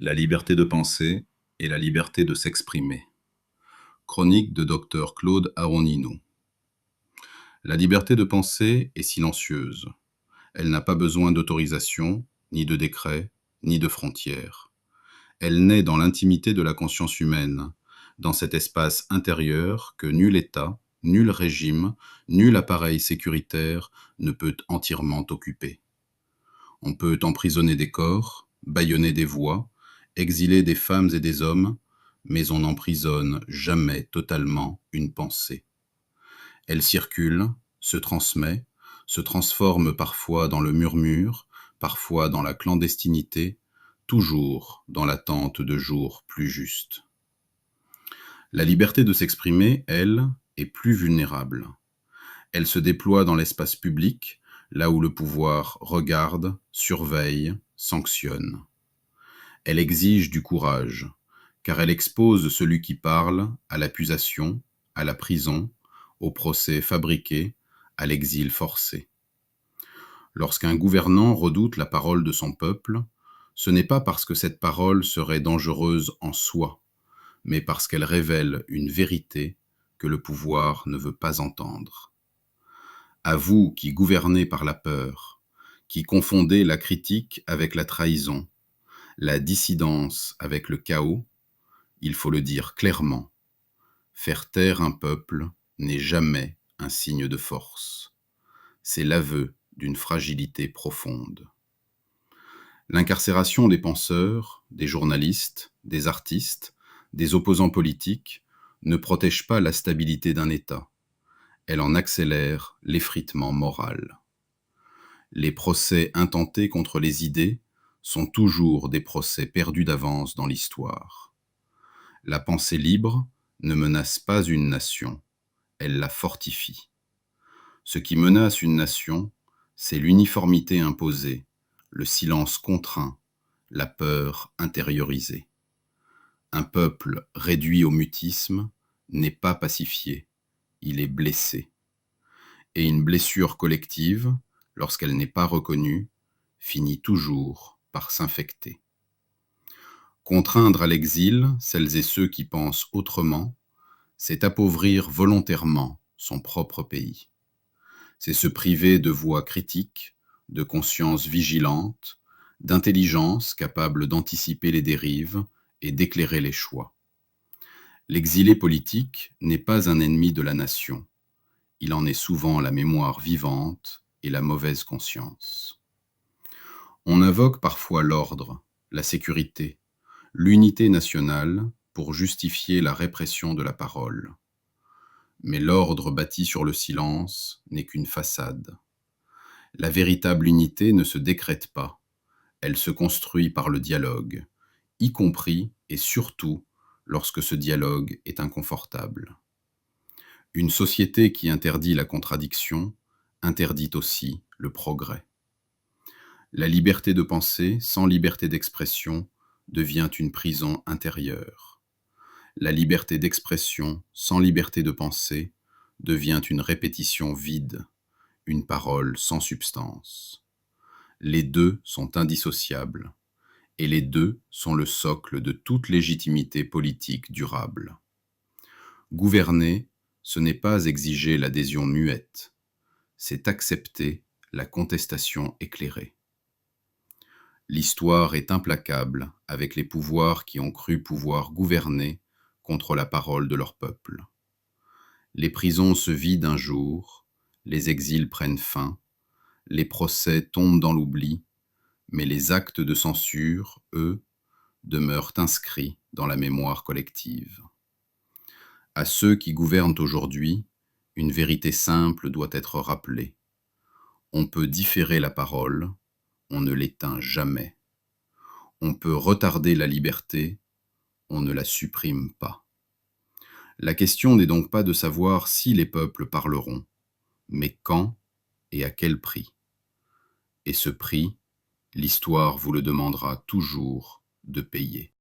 La liberté de penser et la liberté de s'exprimer. Chronique de Dr Claude Aronino. La liberté de penser est silencieuse. Elle n'a pas besoin d'autorisation, ni de décret, ni de frontières. Elle naît dans l'intimité de la conscience humaine, dans cet espace intérieur que nul État, nul régime, nul appareil sécuritaire ne peut entièrement occuper. On peut emprisonner des corps, bâillonner des voix, exiler des femmes et des hommes, mais on n'emprisonne jamais totalement une pensée. Elle circule, se transmet, se transforme parfois dans le murmure, parfois dans la clandestinité, toujours dans l'attente de jours plus justes. La liberté de s'exprimer, elle, est plus vulnérable. Elle se déploie dans l'espace public, là où le pouvoir regarde, surveille, sanctionne. Elle exige du courage, car elle expose celui qui parle à l'accusation, à la prison, au procès fabriqué, à l'exil forcé. Lorsqu'un gouvernant redoute la parole de son peuple, ce n'est pas parce que cette parole serait dangereuse en soi, mais parce qu'elle révèle une vérité que le pouvoir ne veut pas entendre. À vous qui gouvernez par la peur, qui confondez la critique avec la trahison, la dissidence avec le chaos, il faut le dire clairement, faire taire un peuple n'est jamais un signe de force. C'est l'aveu d'une fragilité profonde. L'incarcération des penseurs, des journalistes, des artistes, des opposants politiques ne protège pas la stabilité d'un État. Elle en accélère l'effritement moral. Les procès intentés contre les idées sont toujours des procès perdus d'avance dans l'histoire. La pensée libre ne menace pas une nation, elle la fortifie. Ce qui menace une nation, c'est l'uniformité imposée, le silence contraint, la peur intériorisée. Un peuple réduit au mutisme n'est pas pacifié, il est blessé. Et une blessure collective, lorsqu'elle n'est pas reconnue, finit toujours par s'infecter. Contraindre à l'exil celles et ceux qui pensent autrement, c'est appauvrir volontairement son propre pays. C'est se priver de voix critiques, de conscience vigilante, d'intelligence capable d'anticiper les dérives et d'éclairer les choix. L'exilé politique n'est pas un ennemi de la nation. Il en est souvent la mémoire vivante et la mauvaise conscience. On invoque parfois l'ordre, la sécurité, l'unité nationale pour justifier la répression de la parole. Mais l'ordre bâti sur le silence n'est qu'une façade. La véritable unité ne se décrète pas, elle se construit par le dialogue, y compris et surtout lorsque ce dialogue est inconfortable. Une société qui interdit la contradiction interdit aussi le progrès. La liberté de penser sans liberté d'expression devient une prison intérieure. La liberté d'expression sans liberté de penser devient une répétition vide, une parole sans substance. Les deux sont indissociables, et les deux sont le socle de toute légitimité politique durable. Gouverner, ce n'est pas exiger l'adhésion muette, c'est accepter la contestation éclairée. L'histoire est implacable avec les pouvoirs qui ont cru pouvoir gouverner contre la parole de leur peuple. Les prisons se vident un jour, les exils prennent fin, les procès tombent dans l'oubli, mais les actes de censure, eux, demeurent inscrits dans la mémoire collective. À ceux qui gouvernent aujourd'hui, une vérité simple doit être rappelée. On peut différer la parole, on ne l'éteint jamais. On peut retarder la liberté, on ne la supprime pas. La question n'est donc pas de savoir si les peuples parleront, mais quand et à quel prix. Et ce prix, l'histoire vous le demandera toujours de payer.